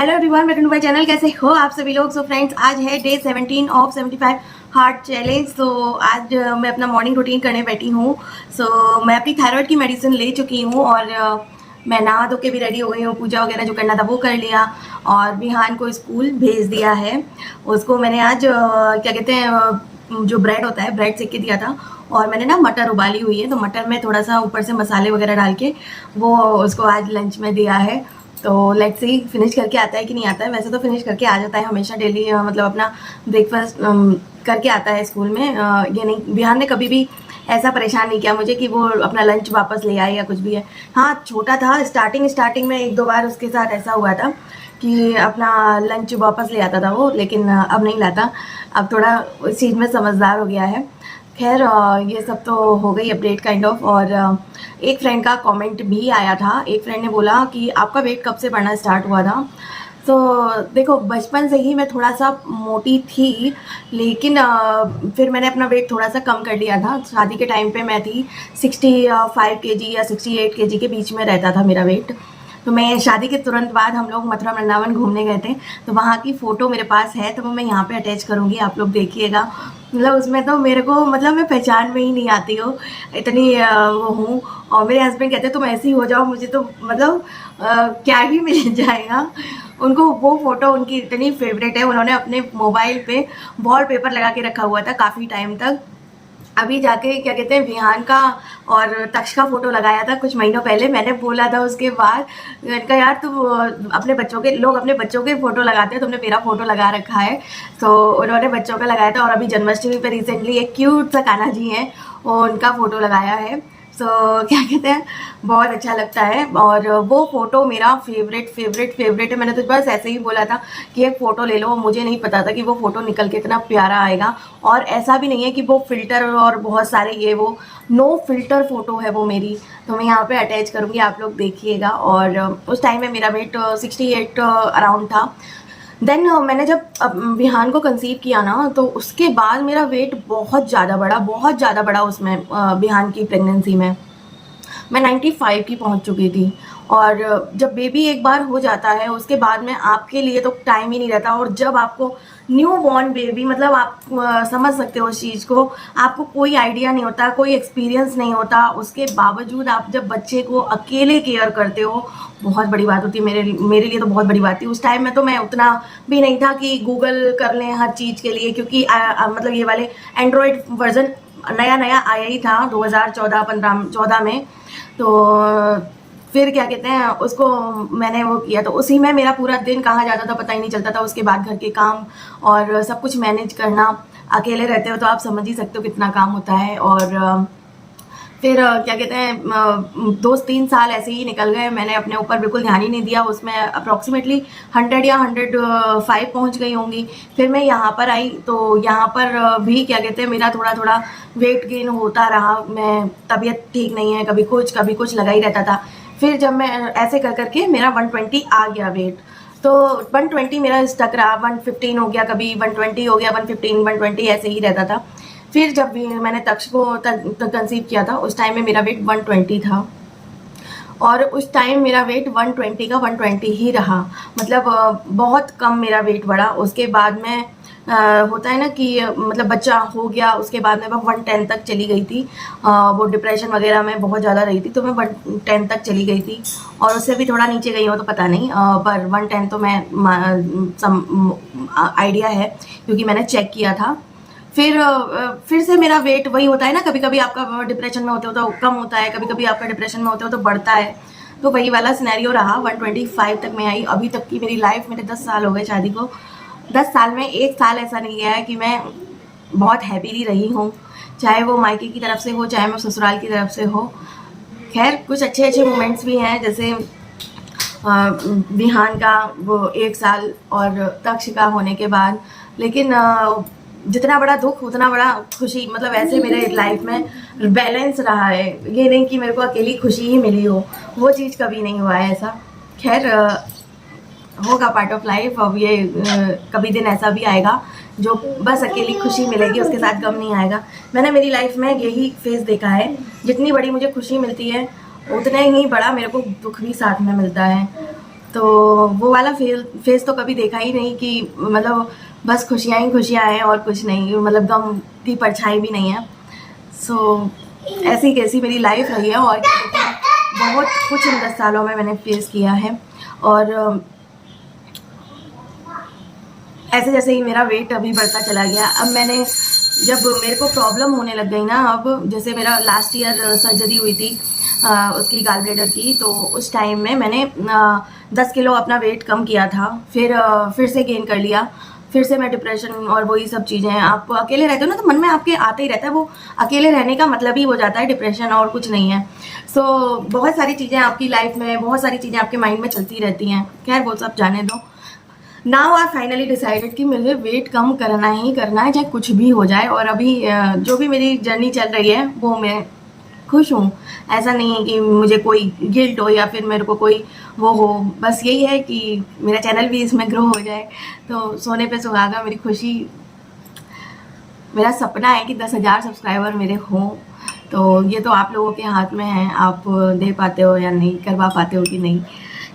Hello everyone, welcome to my channel. कैसे हो आप सभी लोग। सो फ्रेंड्स, आज है डे 17 ऑफ 75 हार्ट चैलेंज। तो आज मैं अपना मॉर्निंग रूटीन करने बैठी हूँ। सो मैं अपनी थायराइड की मेडिसिन ले चुकी हूँ और मैं नहा धो के भी रेडी हो गई हूँ। पूजा वगैरह जो करना था वो कर लिया और विहान को स्कूल भेज दिया है। उसको मैंने आज क्या कहते हैं, जो ब्रेड होता है ब्रेड सेक के दिया था और मैंने ना मटर उबाली हुई है, तो मटर में थोड़ा सा ऊपर से मसाले वगैरह डाल के वो उसको आज लंच में दिया है। तो लेट्स सी फिनिश करके आता है कि नहीं आता है। वैसे तो फिनिश करके आ जाता है हमेशा, डेली मतलब अपना ब्रेकफास्ट करके आता है स्कूल में। ये नहीं, बिहार ने कभी भी ऐसा परेशान नहीं किया मुझे कि वो अपना लंच वापस ले आए या कुछ भी है। हाँ, छोटा था, स्टार्टिंग में एक दो बार उसके साथ ऐसा हुआ था कि अपना लंच वापस ले आता था वो, लेकिन अब नहीं लाता। अब थोड़ा उस चीज़ में समझदार हो गया है। खैर ये सब तो हो गई अपडेट काइंड ऑफ। और एक फ्रेंड का कमेंट भी आया था। एक फ्रेंड ने बोला कि आपका वेट कब से बढ़ना स्टार्ट हुआ था। तो देखो, बचपन से ही मैं थोड़ा सा मोटी थी, लेकिन फिर मैंने अपना वेट थोड़ा सा कम कर लिया था। शादी के टाइम पे मैं थी 65 केजी या 68 केजी के बीच में रहता था मेरा वेट। तो मैं शादी के तुरंत बाद हम लोग मथुरा वृंदावन घूमने गए थे, तो वहाँ की फ़ोटो मेरे पास है, तो वो मैं यहाँ पे अटैच करूँगी, आप लोग देखिएगा। मतलब उसमें तो मेरे को, मतलब मैं पहचान में ही नहीं आती हूँ, इतनी वो हूँ। और मेरे हस्बैंड कहते हैं तुम ऐसी हो जाओ, मुझे तो मतलब क्या ही मिल जाएगा। उनको वो फ़ोटो उनकी इतनी फेवरेट है, उन्होंने अपने मोबाइल पे वॉलपेपर लगा के रखा हुआ था काफ़ी टाइम तक। अभी जाके क्या कहते हैं, विहान का और तक्ष का फोटो लगाया था कुछ महीनों पहले। मैंने बोला था उसके बाद, मैंने कहा यार तुम अपने बच्चों के, लोग अपने बच्चों के फोटो लगाते हैं, तुमने मेरा फोटो लगा रखा है। तो उन्होंने बच्चों का लगाया था। और अभी जन्माष्टमी पे रिसेंटली एक क्यूट सा कान्हा जी हैं, उनका फोटो लगाया है। सो क्या कहते हैं, बहुत अच्छा लगता है। और वो फ़ोटो मेरा फेवरेट है। मैंने तो बस ऐसे ही बोला था कि एक फ़ोटो ले लो, मुझे नहीं पता था कि वो फ़ोटो निकल के इतना प्यारा आएगा। और ऐसा भी नहीं है कि वो फ़िल्टर और बहुत सारे ये वो, नो फ़िल्टर फ़ोटो है वो मेरी। तो मैं यहाँ पे अटैच करूँगी, आप लोग देखिएगा। और उस टाइम में मेरा वेट 68 अराउंड था। देन मैंने जब विहान को कंसीव किया ना, तो उसके बाद मेरा वेट बहुत ज़्यादा बढ़ा उसमें, विहान की प्रेगनेंसी में मैं 95 की पहुंच चुकी थी। और जब बेबी एक बार हो जाता है उसके बाद में आपके लिए तो टाइम ही नहीं रहता। और जब आपको न्यू बॉर्न बेबी, मतलब आप समझ सकते हो उस चीज़ को, आपको कोई आइडिया नहीं होता, कोई एक्सपीरियंस नहीं होता, उसके बावजूद आप जब बच्चे को अकेले केयर करते हो, बहुत बड़ी बात होती है। मेरे लिए तो बहुत बड़ी बात थी। उस टाइम में तो मैं उतना भी नहीं था कि गूगल कर लें हर चीज़ के लिए, क्योंकि मतलब ये वाले एंड्रॉयड वर्जन नया आया ही था 2014 में। तो फिर क्या कहते हैं, उसको मैंने वो किया, तो उसी में मेरा पूरा दिन कहाँ जाता था पता ही नहीं चलता था। उसके बाद घर के काम और सब कुछ मैनेज करना, अकेले रहते हो तो आप समझ ही सकते हो कितना काम होता है। और फिर क्या कहते हैं, 2-3 साल ऐसे ही निकल गए, मैंने अपने ऊपर बिल्कुल ध्यान ही नहीं दिया। उसमें अप्रॉक्सीमेटली 100 या 105 पहुंच गई होंगी। फिर मैं यहाँ पर आई, तो यहाँ पर भी क्या कहते हैं, मेरा थोड़ा वेट गेन होता रहा। मैं, तबीयत ठीक नहीं है, कभी कुछ लगा ही रहता था। फिर जब मैं ऐसे कर करके मेरा 120 आ गया वेट, तो 120 मेरा स्टक रहा, 115 हो गया, कभी 120 हो गया, 115 120 ऐसे ही रहता था। फिर जब भी मैंने तक्ष को कंसीव किया था, उस टाइम में मेरा वेट 120 था। और उस टाइम मेरा वेट 120 का 120 ही रहा, मतलब बहुत कम मेरा वेट बढ़ा। उसके बाद में होता है ना कि मतलब बच्चा हो गया, उसके बाद में मैं 110 तक चली गई थी। वो डिप्रेशन वगैरह में बहुत ज़्यादा रही थी, तो मैं 110 तक चली गई थी। और उससे भी थोड़ा नीचे गई हो तो पता नहीं, पर 110 तो मैं आइडिया है, क्योंकि मैंने चेक किया था। फिर से मेरा वेट वही होता है ना, कभी कभी आपका डिप्रेशन में होते हो तो कम होता है, कभी कभी आपका डिप्रेशन में होते हो तो बढ़ता है। तो वही वाला सिनेरियो रहा, 125 तक मैं आई। अभी तक की मेरी लाइफ, मेरे 10 साल हो गए शादी को, 10 साल में एक साल ऐसा नहीं गया है कि मैं बहुत हैप्पीली रही हूँ, चाहे वो मायके की तरफ से हो, चाहे मैं ससुराल की तरफ से हो। खैर कुछ अच्छे मोमेंट्स भी हैं, जैसे विहान का वो 1 साल और तक्ष का होने के बाद। लेकिन जितना बड़ा दुख उतना बड़ा खुशी, मतलब ऐसे मेरे लाइफ में बैलेंस रहा है। ये नहीं कि मेरे को अकेली खुशी ही मिली हो, वो चीज़ कभी नहीं हुआ है ऐसा। खैर होगा पार्ट ऑफ लाइफ। अब ये कभी दिन ऐसा भी आएगा जो बस अकेली खुशी मिलेगी, उसके साथ गम नहीं आएगा। मैंने मेरी लाइफ में यही फेस देखा है, जितनी बड़ी मुझे खुशी मिलती है उतना ही बड़ा मेरे को दुख भी साथ में मिलता है। तो वो वाला फेस तो कभी देखा ही नहीं कि मतलब बस खुशियाँ ही खुशियाँ हैं और कुछ नहीं, मतलब गम की परछाई भी नहीं है। सो ऐसी कैसी मेरी लाइफ रही है और क्या कहते हैं, बहुत कुछ इन 10 सालों में मैंने फेस किया है। और ऐसे जैसे ही मेरा वेट अभी बढ़ता चला गया, अब मैंने जब मेरे को प्रॉब्लम होने लग गई ना, अब जैसे मेरा लास्ट ईयर सर्जरी हुई थी उसकी गाल ब्लेडर की, तो उस टाइम में मैंने 10 किलो अपना वेट कम किया था, फिर से गेन कर लिया, फिर से मैं डिप्रेशन और वही सब चीज़ें। आप अकेले रहते हो ना तो मन में आपके आते ही रहता है, वो अकेले रहने का मतलब ही हो जाता है डिप्रेशन, और कुछ नहीं है। सो बहुत सारी चीज़ें आपकी लाइफ में, बहुत सारी चीज़ें आपके माइंड में चलती रहती हैं। खैर वो सब जाने दो। नाउ आई फाइनली डिसाइडेड कि मुझे वेट कम करना ही करना है, चाहे कुछ भी हो जाए। और अभी जो भी मेरी जर्नी चल रही है वो मैं खुश हूँ। ऐसा नहीं है कि मुझे कोई गिल्ट हो या फिर मेरे को कोई वो हो, बस यही है कि मेरा चैनल भी इसमें ग्रो हो जाए। तो सोने पे सुहागा, मेरी खुशी, मेरा सपना है कि 10,000 सब्सक्राइबर मेरे हों। तो ये तो आप लोगों के हाथ में है, आप दे पाते हो या नहीं, करवा पाते हो कि नहीं।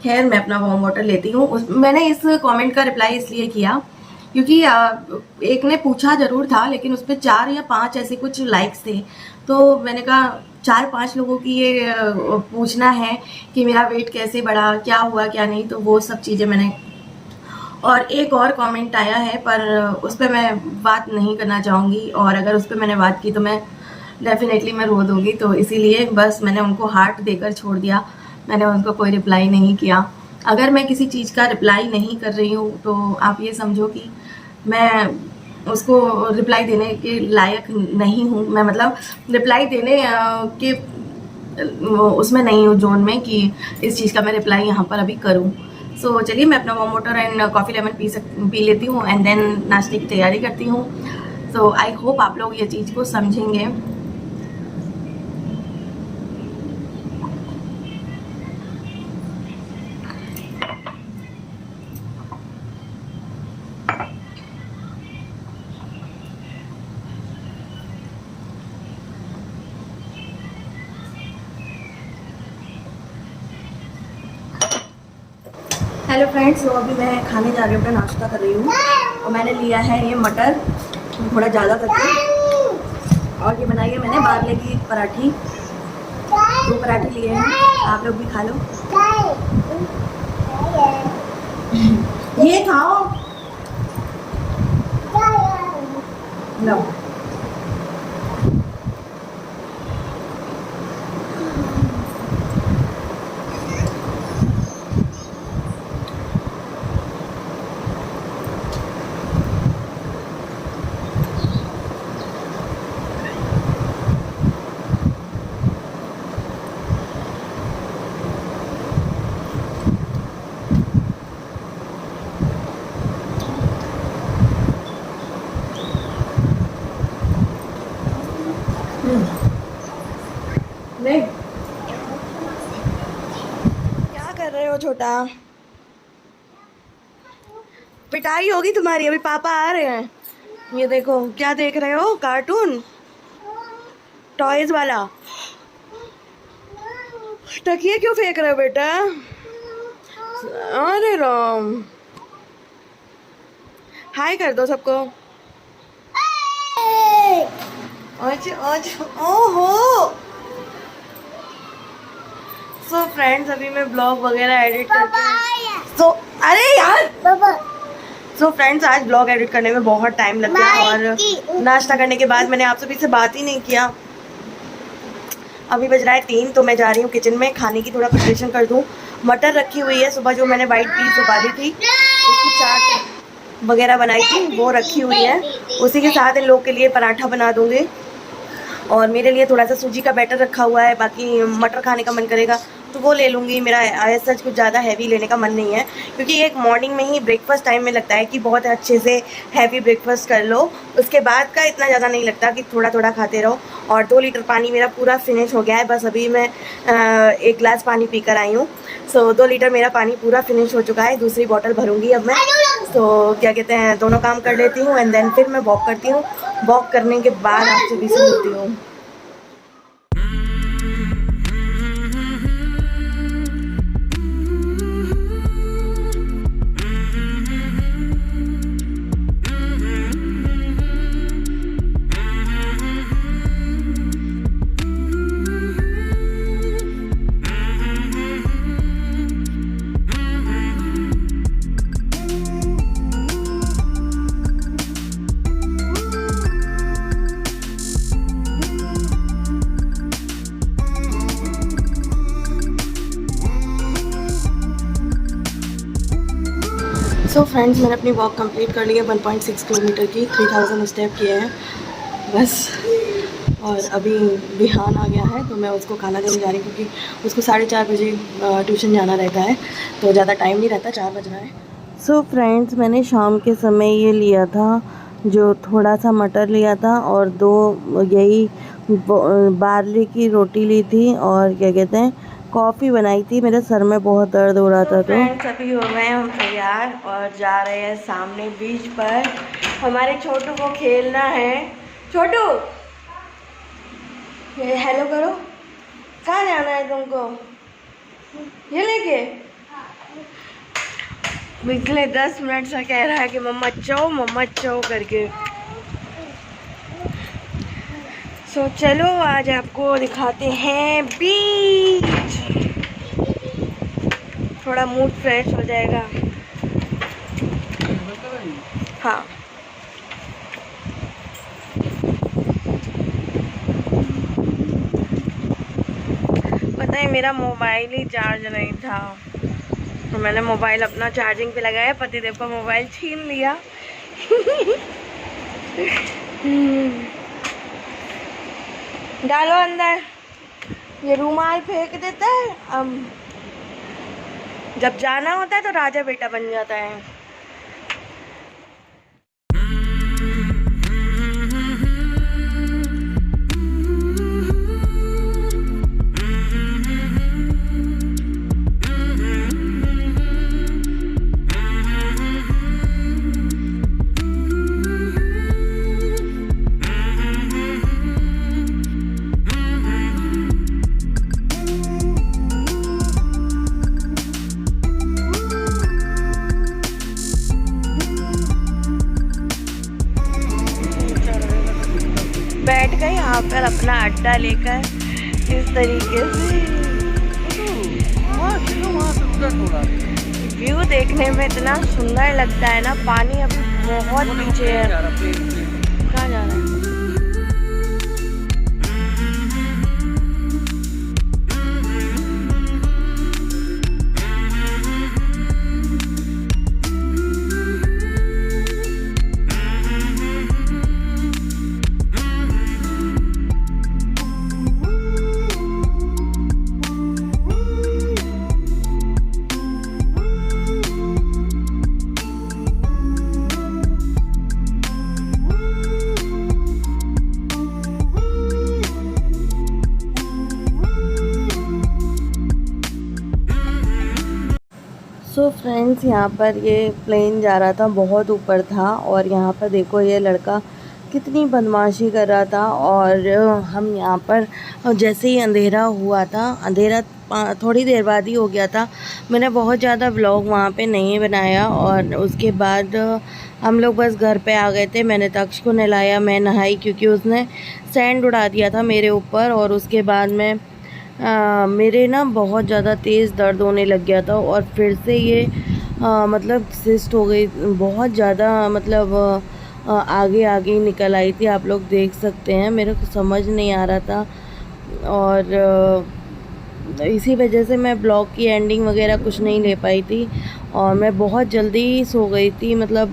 खैर मैं अपना वार्म वाटर लेती हूँ। मैंने इस कमेंट का रिप्लाई इसलिए किया क्योंकि एक ने पूछा ज़रूर था, लेकिन उस पर 4 या 5 ऐसे कुछ लाइक्स थे। तो मैंने कहा 4-5 लोगों की ये पूछना है कि मेरा वेट कैसे बढ़ा, क्या हुआ क्या नहीं, तो वो सब चीज़ें मैंने। और एक और कमेंट आया है पर उस पर मैं बात नहीं करना चाहूँगी, और अगर उस पर मैंने बात की तो मैं डेफिनेटली मैं रो दूँगी। तो इसीलिए बस मैंने उनको हार्ट देकर छोड़ दिया, मैंने उनको कोई रिप्लाई नहीं किया। अगर मैं किसी चीज़ का रिप्लाई नहीं कर रही हूँ तो आप ये समझो कि मैं उसको रिप्लाई देने के लायक नहीं हूँ। मैं मतलब रिप्लाई देने के उसमें नहीं हूँ जोन में कि इस चीज़ का मैं रिप्लाई यहाँ पर अभी करूँ। सो चलिए मैं अपना warm water and coffee lemon P लेती हूँ एंड देन नाश्ते की तैयारी करती हूँ। सो आई होप आप लोग ये चीज़ को समझेंगे। हेलो फ्रेंड्स, तो अभी मैं खाने जा रही हूँ, अपना नाश्ता कर रही हूँ। और मैंने लिया है ये मटर थोड़ा ज़्यादा करके, और ये बनाई है मैंने बारले की पराठी। 2 पराठे लिए हैं, आप लोग भी खा लो। ये खाओ लो। नहीं, क्या कर रहे हो छोटा? पिटाई होगी तुम्हारी, अभी पापा आ रहे हैं। ये देखो क्या देख रहे हो, कार्टून टॉयज वाला। तकिए क्यों फेंक रहे हो बेटा? अरे राम, हाय कर दो सबको। आज आज ओहो। सो फ्रेंड्स, अभी मैं ब्लॉग वगैरह एडिट करके अरे यार सो फ्रेंड्स, आज ब्लॉग एडिट करने में बहुत टाइम लगता है, और नाश्ता करने के बाद मैंने आप सभी से बात ही नहीं किया। अभी बज रहा है 3, तो मैं जा रही हूँ किचन में खाने की थोड़ा प्रिपरेशन कर दूँ। मटर रखी हुई है, सुबह जो मैंने वाइट पीस उबाली थी उसकी चाट वगैरह बनाई थी वो रखी हुई है। उसी के साथ इन लोग के लिए पराठा बना दूँगी, और मेरे लिए थोड़ा सा सूजी का बैटर रखा हुआ है। बाकी मटर खाने का मन करेगा तो वो ले लूँगी। मेरा सच कुछ ज़्यादा हैवी लेने का मन नहीं है, क्योंकि एक मॉर्निंग में ही ब्रेकफास्ट टाइम में लगता है कि बहुत अच्छे से हैवी ब्रेकफास्ट कर लो, उसके बाद का इतना ज़्यादा नहीं लगता कि थोड़ा थोड़ा खाते रहो। और 2 लीटर पानी मेरा पूरा फिनिश हो गया है, बस अभी मैं 1 गिलास पानी पी कर आई हूँ। सो 2 लीटर मेरा पानी पूरा फिनिश हो चुका है, दूसरी बॉटल भरूँगी अब मैं। तो क्या कहते हैं, दोनों काम कर लेती हूँ एंड देन फिर मैं वॉक करती हूँ। वॉक करने के बाद आपसे भी मिलती हूँ। सो फ्रेंड्स, मैंने अपनी वॉक कंप्लीट कर ली है 1.6 किलोमीटर की, 3000 स्टेप किए हैं बस। और अभी बिहान आ गया है तो मैं उसको खाना देने जा रही हूँ, क्योंकि उसको 4:30 बजे ट्यूशन जाना रहता है, तो ज़्यादा टाइम नहीं रहता, 4 बज रहा है। सो फ्रेंड्स, मैंने शाम के समय ये लिया था, जो थोड़ा सा मटर लिया था और 2 यही बार्ली की रोटी ली थी, और क्या कहते हैं, कॉफ़ी बनाई थी। मेरे सर में बहुत दर्द हो रहा था। तो फ्रेंड्स, अभी हो गए हम तैयार और जा रहे हैं सामने बीच पर। हमारे छोटू को खेलना है। छोटू, हेलो करो। कहाँ जाना है तुमको? ये लेके पिछले 10 मिनट से कह रहा है कि मम्मा चो करके। सो चलो आज आपको दिखाते हैं बीच, थोड़ा मूड फ्रेश हो जाएगा। हाँ, पता है मेरा मोबाइल ही चार्ज नहीं था, तो मैंने मोबाइल अपना चार्जिंग पे लगाया, पतिदेव का मोबाइल छीन लिया। डालो अंदर, ये रूमाल फेंक देता है। अब जब जाना होता है तो राजा बेटा बन जाता है। बैठ गए यहाँ पर अपना अड्डा लेकर इस तरीके से। व्यू देखने में इतना सुंदर लगता है ना। पानी अभी बहुत पीछे है। कहाँ जा रहा है? सो फ्रेंड्स, यहाँ पर ये प्लेन जा रहा था, बहुत ऊपर था, और यहाँ पर देखो ये लड़का कितनी बदमाशी कर रहा था। और हम यहाँ पर जैसे ही अंधेरा हुआ था, अंधेरा थोड़ी देर बाद ही हो गया था, मैंने बहुत ज़्यादा व्लॉग वहाँ पे नहीं बनाया। और उसके बाद हम लोग बस घर पे आ गए थे। मैंने तक्ष को नहलाया, मैं नहाई, क्योंकि उसने सैंड उड़ा दिया था मेरे ऊपर। और उसके बाद में मेरे ना बहुत ज़्यादा तेज़ दर्द होने लग गया था, और फिर से ये मतलब सिस्ट हो गई बहुत ज़्यादा, मतलब आगे आगे निकल आई थी। आप लोग देख सकते हैं, मेरे को समझ नहीं आ रहा था, और इसी वजह से मैं ब्लॉग की एंडिंग वगैरह कुछ नहीं ले पाई थी। और मैं बहुत जल्दी सो गई थी, मतलब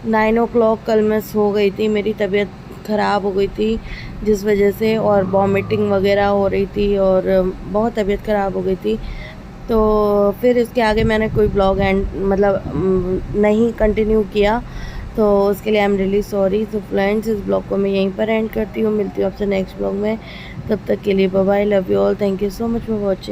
9 o'clock कल मैं सो गई थी। मेरी तबीयत ख़राब हो गई थी जिस वजह से, और वॉमिटिंग वगैरह हो रही थी, और बहुत तबीयत ख़राब हो गई थी। तो फिर इसके आगे मैंने कोई ब्लॉग एंड मतलब नहीं कंटिन्यू किया, तो उसके लिए आई एम रियली सॉरी। तो फ्रेंड्स, इस ब्लॉग को मैं यहीं पर एंड करती हूँ। मिलती हूँ आपसे नेक्स्ट ब्लॉग में, तब तक के लिए bye bye, love you all, thank you so much for watching.